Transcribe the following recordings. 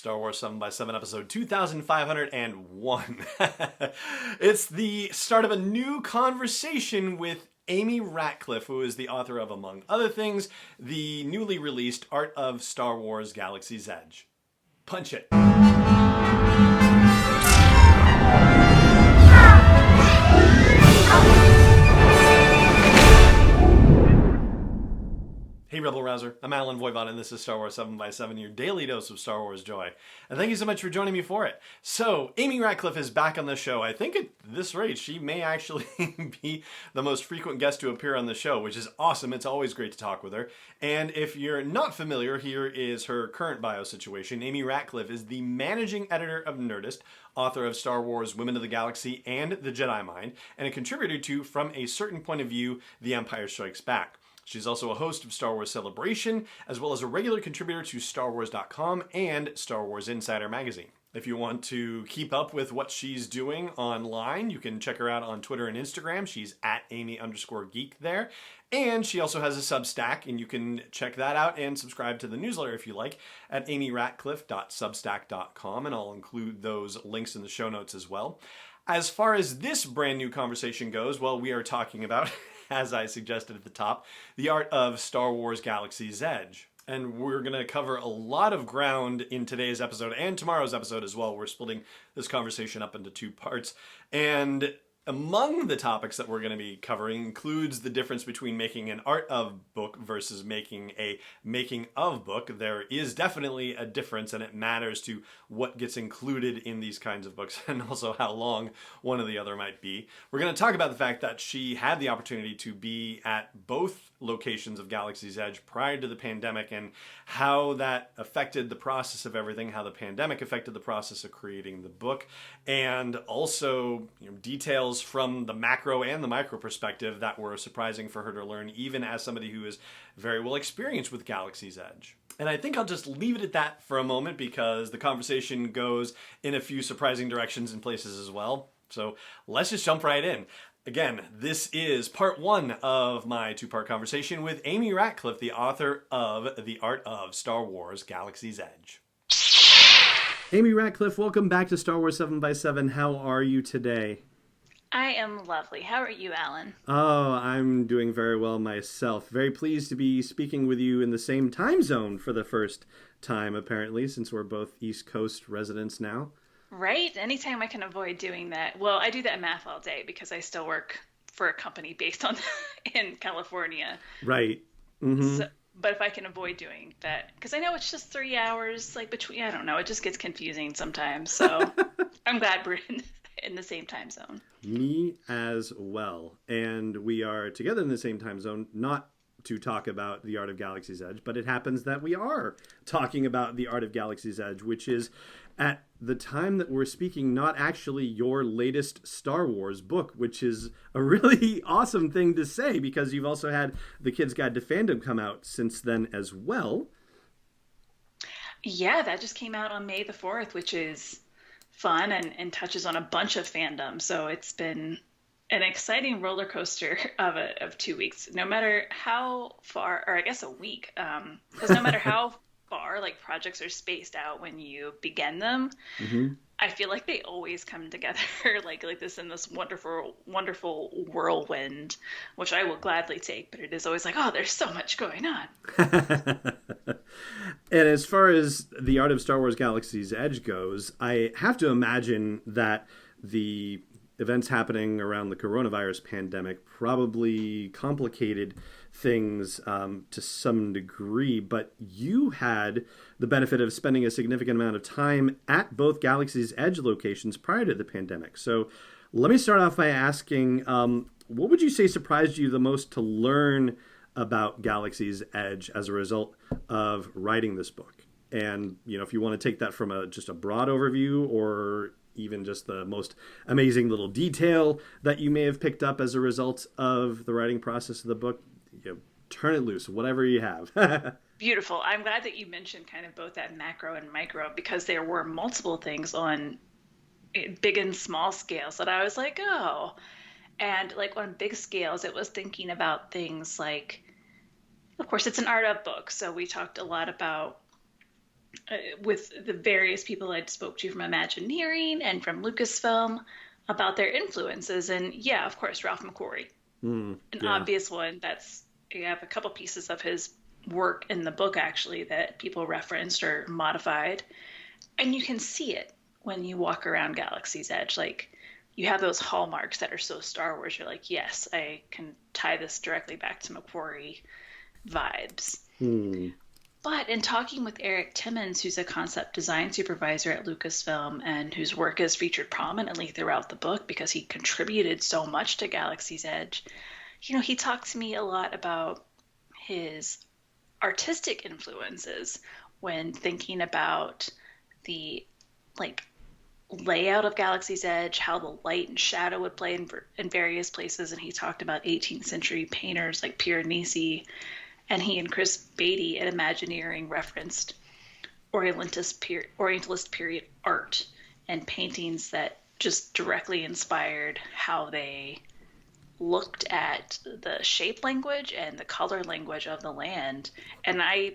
Star Wars 7 by 7 episode 2501. It's the start of a new conversation with Amy Ratcliffe, who is the author of, among other things, the newly released Art of Star Wars Galaxy's Edge. Punch it. Hey Rebel Rouser, I'm Alan Voivod and this is Star Wars 7 by 7, your daily dose of Star Wars joy. And thank you so much for joining me for it. So, Amy Ratcliffe is back on the show. I think at this rate, she may actually be the most frequent guest to appear on the show, which is awesome. It's always great to talk with her. And if you're not familiar, here is her current bio situation. Amy Ratcliffe is the managing editor of Nerdist, author of Star Wars Women of the Galaxy and The Jedi Mind, and a contributor to, from a certain point of view, The Empire Strikes Back. She's also a host of Star Wars Celebration, as well as a regular contributor to StarWars.com and Star Wars Insider magazine. If you want to keep up with what she's doing online, you can check her out on Twitter and Instagram. She's at Amy_geek there. And she also has a Substack, and you can check that out and subscribe to the newsletter if you like at amyratcliffe.substack.com, and I'll include those links in the show notes as well. As far as this brand new conversation goes, well, we are talking about, as I suggested at the top, the Art of Star Wars Galaxy's Edge. And we're going to cover a lot of ground in today's episode and tomorrow's episode as well. We're splitting this conversation up into two parts. And among the topics that we're going to be covering includes the difference between making an art of book versus making a making of book. There is definitely a difference, and it matters to what gets included in these kinds of books and also how long one or the other might be. We're going to talk about the fact that she had the opportunity to be at both locations of Galaxy's Edge prior to the pandemic and how that affected the process of everything, how the pandemic affected the process of creating the book, and also details from the macro and the micro perspective that were surprising for her to learn, even as somebody who is very well experienced with Galaxy's Edge. And I think I'll just leave it at that for a moment because the conversation goes in a few surprising directions and places as well. So let's just jump right in. Again, this is part one of my two-part conversation with Amy Ratcliffe, the author of The Art of Star Wars Galaxy's Edge. Amy Ratcliffe, welcome back to Star Wars 7 by 7. How are you today? I am lovely. How are you, Alan? Oh, I'm doing very well myself. Very pleased to be speaking with you in the same time zone for the first time, apparently, since we're both East Coast residents now. Right? Anytime I can avoid doing that. Well, I do that in math all day because I still work for a company based on in California. Right. Mm-hmm. But if I can avoid doing that, because I know it's just 3 hours, like between, I don't know, it just gets confusing sometimes. So I'm glad we're in the same time zone. Me as well. And we are together in the same time zone, not to talk about The Art of Galaxy's Edge, but it happens that we are talking about The Art of Galaxy's Edge, which is, at the time that we're speaking, not actually your latest Star Wars book, which is a really awesome thing to say because you've also had The Kid's Guide to Fandom come out since then as well. Yeah, that just came out on May the 4th, which is fun and touches on a bunch of fandom. So it's been an exciting roller coaster of 2 weeks, no matter how far, or I guess a week, because no matter how far like projects are spaced out when you begin them, mm-hmm. I feel like they always come together like this in this wonderful whirlwind, which I will gladly take, but it is always like, oh, there's so much going on. And as far as The Art of Star Wars Galaxy's Edge goes, I have to imagine that the events happening around the coronavirus pandemic probably complicated things to some degree, but you had the benefit of spending a significant amount of time at both Galaxy's Edge locations prior to the pandemic. So let me start off by asking, what would you say surprised you the most to learn about Galaxy's Edge as a result of writing this book? And, if you want to take that from just a broad overview or even just the most amazing little detail that you may have picked up as a result of the writing process of the book, turn it loose, whatever you have. Beautiful. I'm glad that you mentioned kind of both that macro and micro, because there were multiple things on big and small scales that I was like, oh. And like on big scales, it was thinking about things like, of course, it's an art of book. So we talked a lot about with the various people I'd spoke to from Imagineering and from Lucasfilm about their influences. And yeah, of course, Ralph McQuarrie, an Yeah. obvious one. That's You have a couple pieces of his work in the book actually that people referenced or modified, and you can see it when you walk around Galaxy's Edge. Like you have those hallmarks that are so Star Wars. You're like, yes, I can tie this directly back to McQuarrie vibes. Hmm. But in talking with Eric Timmons, who's a concept design supervisor at Lucasfilm and whose work is featured prominently throughout the book because he contributed so much to Galaxy's Edge, he talked to me a lot about his artistic influences when thinking about the like layout of Galaxy's Edge, how the light and shadow would play in various places. And he talked about 18th century painters like Piranesi, and he and Chris Beatty at Imagineering referenced Orientalist period art and paintings that just directly inspired how they looked at the shape language and the color language of the land. And I,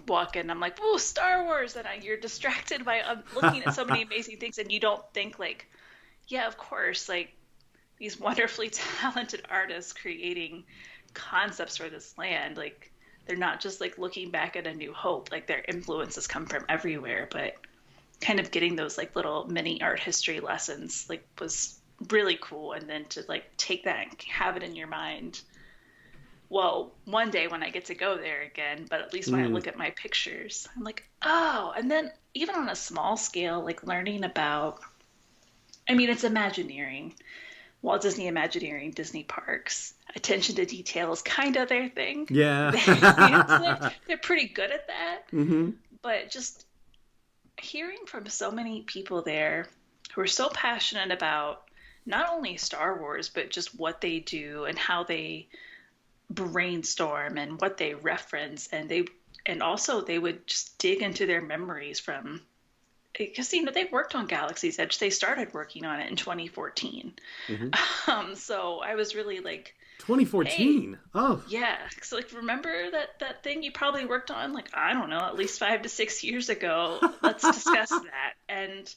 walk in, I'm like, "Whoa, Star Wars!" And you're distracted by looking at so many amazing things, and you don't think like, yeah, of course, like these wonderfully talented artists creating concepts for this land, like they're not just like looking back at A New Hope, like their influences come from everywhere. But kind of getting those like little mini art history lessons like was really cool. And then to like take that and have it in your mind, well, one day when I get to go there again, but at least when I look at my pictures, I'm like, oh. And then even on a small scale, like learning about, I mean, it's Imagineering, Walt Disney Imagineering, Disney parks. Attention to detail is kind of their thing. Yeah. They're pretty good at that. Hmm. But just hearing from so many people there who are so passionate about not only Star Wars, but just what they do and how they brainstorm and what they reference. And also they would just dig into their memories from, because they worked on Galaxy's Edge. They started working on it in 2014. Hmm. So I was really like, 2014. hey, Oh. yeah. So like, remember that thing you probably worked on, like, I don't know, at least 5 to 6 years ago. Let's discuss that. And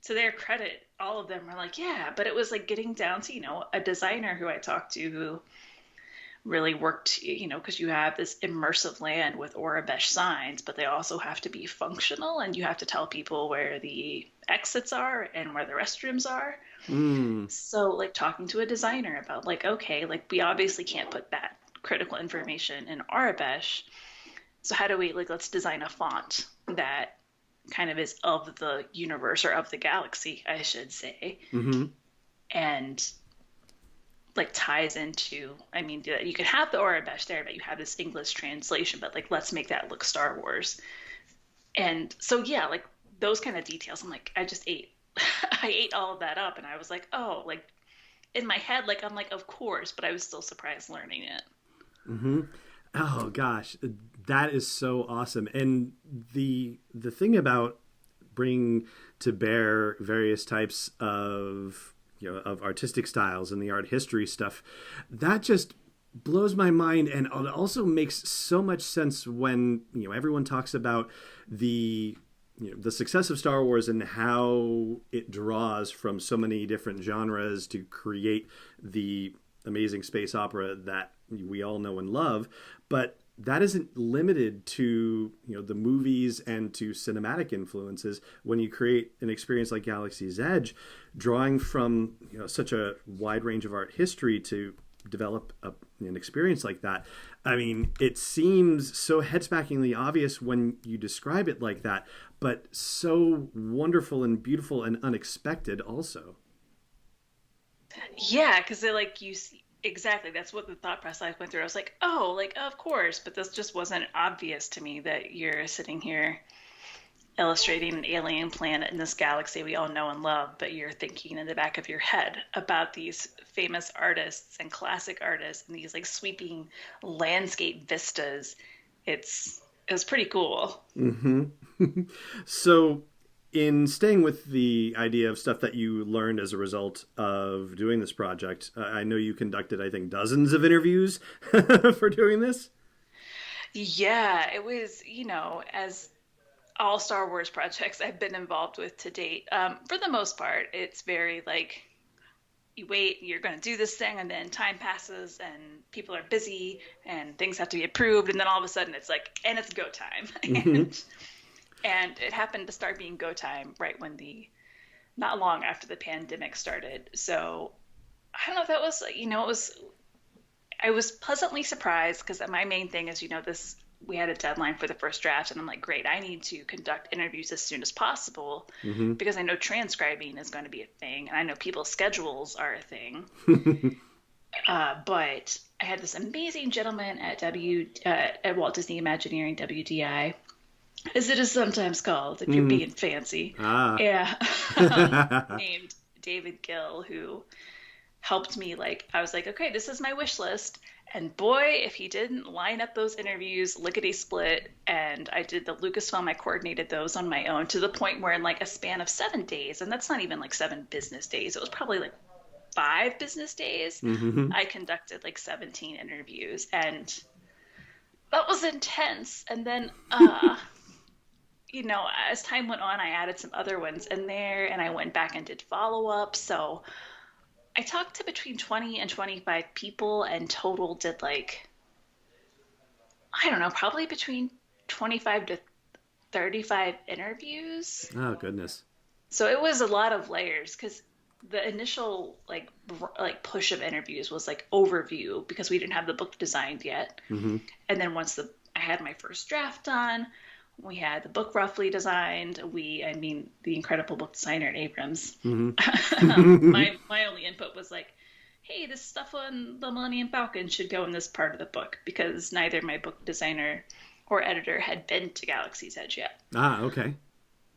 to their credit, all of them were like, yeah. But it was like getting down to a designer who I talked to who really worked, because you have this immersive land with Orabesh signs, but they also have to be functional, and you have to tell people where the exits are and where the restrooms are. Mm. So like talking to a designer about like, okay, like we obviously can't put that critical information in Arabesh. So how do we let's design a font that kind of is of the universe or of the galaxy, I should say. Hmm. And like ties into, I mean, you can have the Orabesh there, but you have this English translation, but like, let's make that look Star Wars. And so, yeah, like those kind of details, I'm like, I just ate, I ate all of that up. And I was like, oh, like in my head, like, I'm like, of course, but I was still surprised learning it. Hmm. Oh gosh, that is so awesome. And the thing about bringing to bear various types of of artistic styles and the art history stuff, that just blows my mind. And it also makes so much sense when everyone talks about the the success of Star Wars and how it draws from so many different genres to create the amazing space opera that we all know and love. But that isn't limited to the movies and to cinematic influences. When you create an experience like Galaxy's Edge, drawing from such a wide range of art history to develop an experience like that, I mean, it seems so head-smackingly obvious when you describe it like that, but so wonderful and beautiful and unexpected also. Yeah, because they're like, you see, exactly. That's what the thought process I went through. I was like, oh, like, of course, but this just wasn't obvious to me that you're sitting here illustrating an alien planet in this galaxy we all know and love, but you're thinking in the back of your head about these famous artists and classic artists and these like sweeping landscape vistas. It's pretty cool. Hmm. So, in staying with the idea of stuff that you learned as a result of doing this project, I know you conducted, I think, dozens of interviews for doing this. Yeah, it was, as all Star Wars projects I've been involved with to date, for the most part, it's very like you wait, you're going to do this thing, and then time passes, and people are busy, and things have to be approved, and then all of a sudden it's like, and it's go time. Hmm. And it happened to start being go time right when not long after the pandemic started. So I don't know if that was, I was pleasantly surprised because my main thing is, we had a deadline for the first draft, and I'm like, great, I need to conduct interviews as soon as possible Hmm. because I know transcribing is going to be a thing, and I know people's schedules are a thing. But I had this amazing gentleman at Walt Disney Imagineering, WDI, as it is sometimes called if you're Hmm. being fancy. Ah. Yeah, named David Gill, who helped me. Like, I was like, okay, this is my wish list. And boy, if he didn't line up those interviews lickety split, and I did the Lucasfilm, I coordinated those on my own to the point where in like a span of 7 days, and that's not even like 7 business days, it was probably like 5 business days, Hmm. I conducted like 17 interviews. And that was intense. And then, as time went on, I added some other ones in there and I went back and did follow up. So I talked to between 20 and 25 people and total did like, I don't know, probably between 25 to 35 interviews. Oh, goodness. So it was a lot of layers because the initial like push of interviews was like overview because we didn't have the book designed yet. Hmm. And then once I had my first draft done, we had the book roughly designed. The incredible book designer Abrams. Hmm. My only input was like, hey, this stuff on the Millennium Falcon should go in this part of the book because neither my book designer or editor had been to Galaxy's Edge yet. Ah, okay.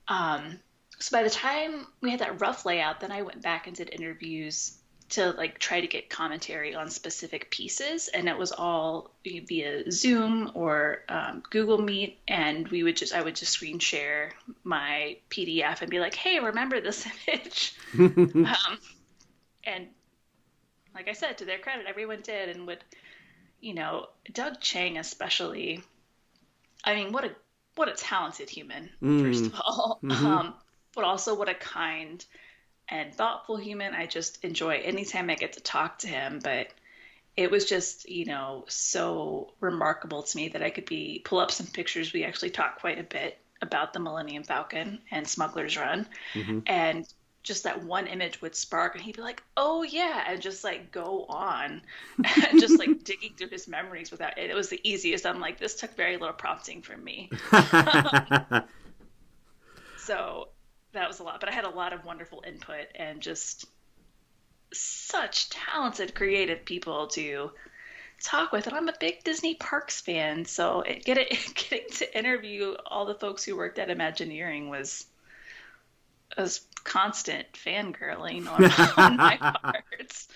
So by the time we had that rough layout, then I went back and did interviews to like try to get commentary on specific pieces, and it was all via Zoom or Google Meet, and I would just screen share my PDF and be like, hey, remember this image? And like I said, to their credit, everyone did, and Doug Chang especially. I mean, what a talented human, first of all, but also what a kind and thoughtful human. I just enjoy anytime I get to talk to him. But it was just, so remarkable to me that I could pull up some pictures. We actually talked quite a bit about the Millennium Falcon and Smuggler's Run, and just that one image would spark, and he'd be like, "Oh yeah," and just like go on, and just like digging through his memories without it. It was the easiest. I'm like, this took very little prompting from me, so that was a lot. But I had a lot of wonderful input and just such talented, creative people to talk with. And I'm a big Disney Parks fan, so getting to interview all the folks who worked at Imagineering was constant fangirling on my part.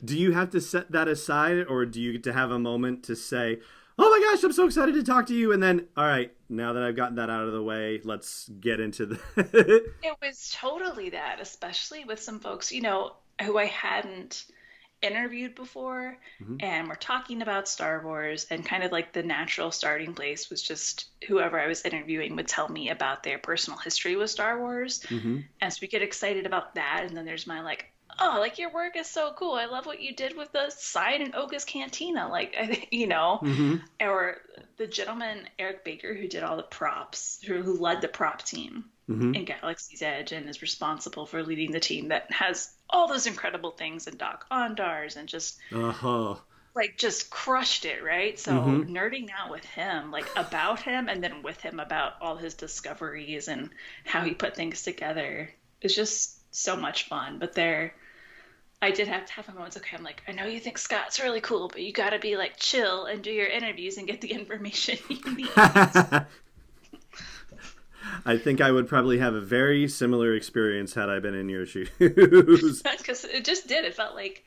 Do you have to set that aside, or do you get to have a moment to say, oh my gosh, I'm so excited to talk to you, and then, all right, now that I've gotten that out of the way, let's get into the... It was totally that, especially with some folks, who I hadn't interviewed before, and we're talking about Star Wars, and kind of like the natural starting place was just whoever I was interviewing would tell me about their personal history with Star Wars. And so we get excited about that, and then there's my like, oh, like your work is so cool. I love what you did with the sign in Oga's Cantina. Like, or the gentleman, Eric Baker, who did all the props, who led the prop team in Galaxy's Edge and is responsible for leading the team that has all those incredible things in Doc Ondars and just just crushed it, right? So nerding out with him, like about him, and then with him about all his discoveries and how he put things together is just so much fun. But I did have to have a moment. Okay, I'm like, I know you think Scott's really cool, but you got to be like chill and do your interviews and get the information you need. I think I would probably have a very similar experience had I been in your shoes. Because it just did. It felt like,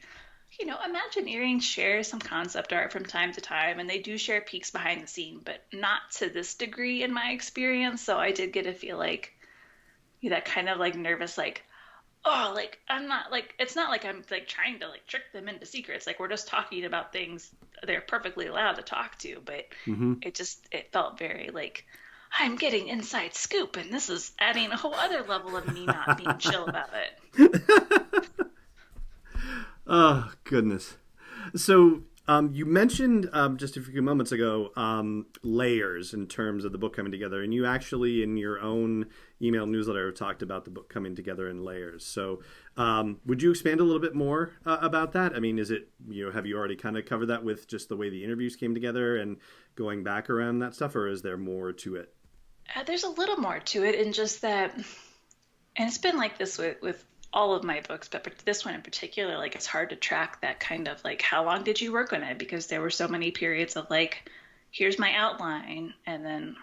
Imagineering shares some concept art from time to time, and they do share peeks behind the scene, but not to this degree in my experience. So I did get to feel like that kind of like nervous, like, oh, like I'm not like it's not like I'm like trying to like trick them into secrets. Like we're just talking about things they're perfectly allowed to talk to, but Mm-hmm. it felt very like I'm getting inside scoop and this is adding a whole other level of me not being chill about it. Oh, goodness. So, you mentioned just a few moments ago layers in terms of the book coming together, and you actually, in your own email newsletter, talked about the book coming together in layers. So, would you expand a little bit more about that? I mean, is it, have you already kind of covered that with just the way the interviews came together and going back around that stuff, or is there more to it? There's a little more to it in just that, and it's been like this with all of my books, but this one in particular, like it's hard to track that kind of like how long did you work on it, because there were so many periods of like here's my outline, and then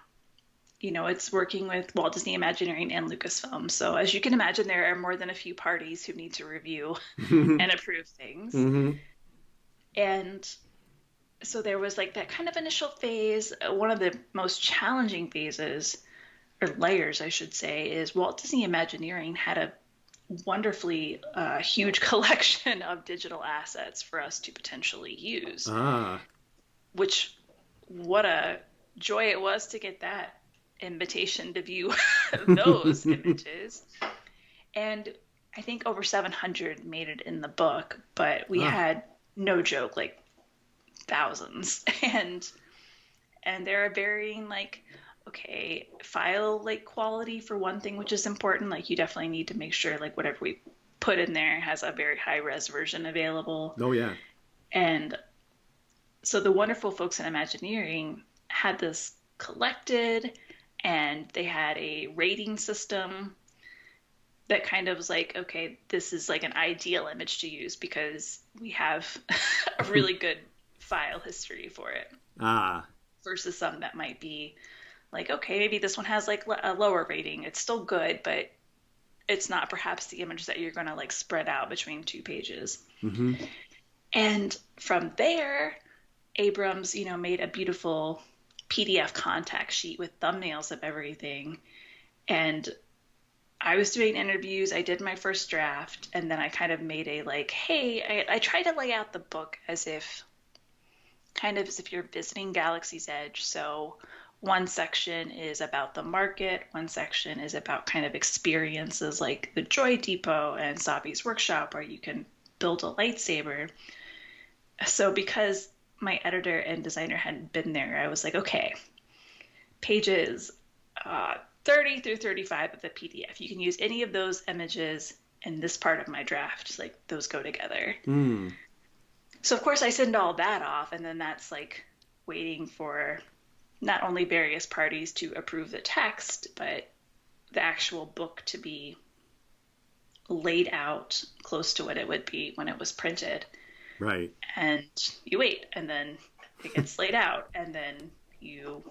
it's working with Walt Disney Imagineering and Lucasfilm. So as you can imagine, there are more than a few parties who need to review and approve things. Mm-hmm. And so there was like that kind of initial phase. One of the most challenging phases, or layers, I should say, is Walt Disney Imagineering had a wonderfully huge collection of digital assets for us to potentially use. Ah. Which, what a joy it was to get that invitation to view those images. And I think over 700 made it in the book, but we had, no joke, like thousands. And there are varying like, okay, file like quality for one thing, which is important. Like you definitely need to make sure like whatever we put in there has a very high res version available. Oh yeah. And so the wonderful folks in Imagineering had this collected, and they had a rating system that kind of was like, okay, this is like an ideal image to use because we have a really good file history for it. Ah. Versus some that might be like, okay, maybe this one has like a lower rating. It's still good, but it's not perhaps the image that you're going to like spread out between two pages. Mm-hmm. And from there, Abrams, made a beautiful PDF contact sheet with thumbnails of everything. And I was doing interviews. I did my first draft, and then I kind of made a like, hey, I try to lay out the book as if you're visiting Galaxy's Edge. So one section is about the market, one section is about kind of experiences like the Droid Depot and Sabi's workshop where you can build a lightsaber. So because my editor and designer hadn't been there, I was like, okay, pages 30 through 35 of the PDF. You can use any of those images in this part of my draft. Like those go together. Mm. So of course I send all that off, and then that's like waiting for not only various parties to approve the text, but the actual book to be laid out close to what it would be when it was printed. Right. And you wait, and then it gets laid out, and then you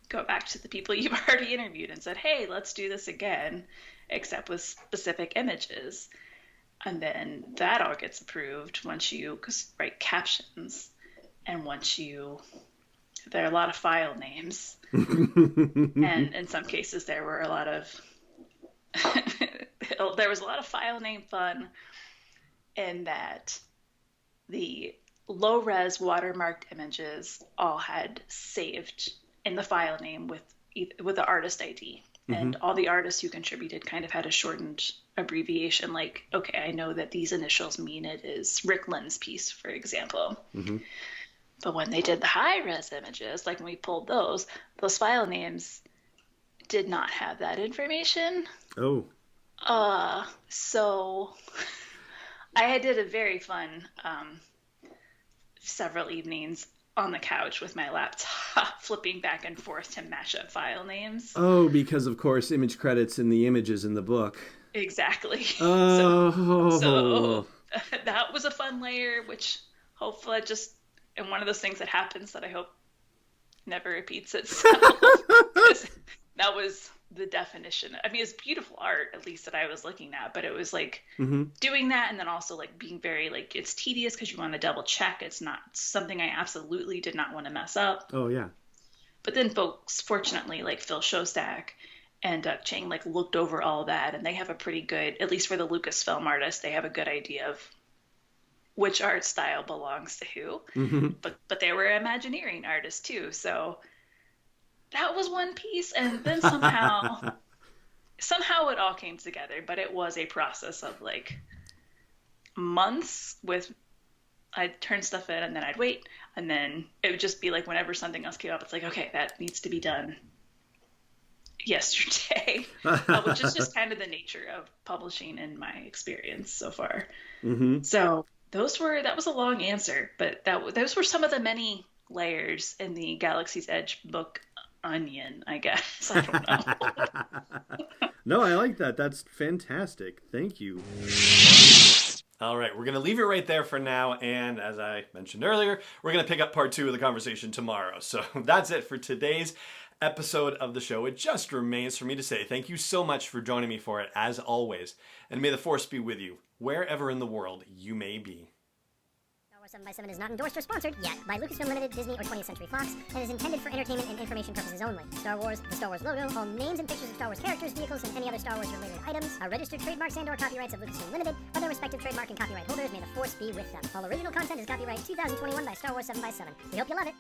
go back to the people you've already interviewed and said, hey, let's do this again, except with specific images. And then that all gets approved once you write captions, and there are a lot of file names. And in some cases there were a lot of there was a lot of file name fun in that the low-res watermarked images all had saved in the file name with the artist ID. Mm-hmm. And all the artists who contributed kind of had a shortened abbreviation, like, okay, I know that these initials mean it is Rick Lynn's piece, for example. Mm-hmm. But when they did the high-res images, like when we pulled those file names did not have that information. Oh. So I did a very fun several evenings on the couch with my laptop flipping back and forth to match up file names. Oh, because of course image credits in the images in the book. Exactly. Oh. So that was a fun layer, which hopefully and one of those things that happens that I hope never repeats itself. That was the definition. I mean, it's beautiful art, at least that I was looking at, but it was like doing that, and then also like being very like, it's tedious because you want to double check. It's not something I absolutely did not want to mess up. Oh yeah. But then folks, fortunately, like Phil Shostak And Chang like looked over all that, and they have a pretty good, at least for the Lucasfilm artists, they have a good idea of which art style belongs to who. Mm-hmm. But they were Imagineering artists too, so that was one piece. And then somehow it all came together. But it was a process of like months. With I'd turn stuff in, and then I'd wait, and then it would just be like whenever something else came up, it's like, okay, that needs to be done yesterday, which is just kind of the nature of publishing in my experience so far. Mm-hmm. So that was a long answer, but those were some of the many layers in the Galaxy's Edge book onion, I guess. I don't know. No, I like that. That's fantastic. Thank you. All right, we're going to leave it right there for now, and as I mentioned earlier, we're going to pick up part 2 of the conversation tomorrow. So that's it for today's episode of the show. It just remains for me to say thank you so much for joining me for it, as always, and may the Force be with you, wherever in the world you may be. Star Wars 7x7 is not endorsed or sponsored yet by Lucasfilm Limited, Disney, or 20th Century Fox, and is intended for entertainment and information purposes only. Star Wars, the Star Wars logo, all names and pictures of Star Wars characters, vehicles, and any other Star Wars-related items are registered trademarks and/or copyrights of Lucasfilm Limited, or their respective trademark and copyright holders. May the Force be with them. All original content is copyright 2021 by Star Wars 7x7. We hope you love it.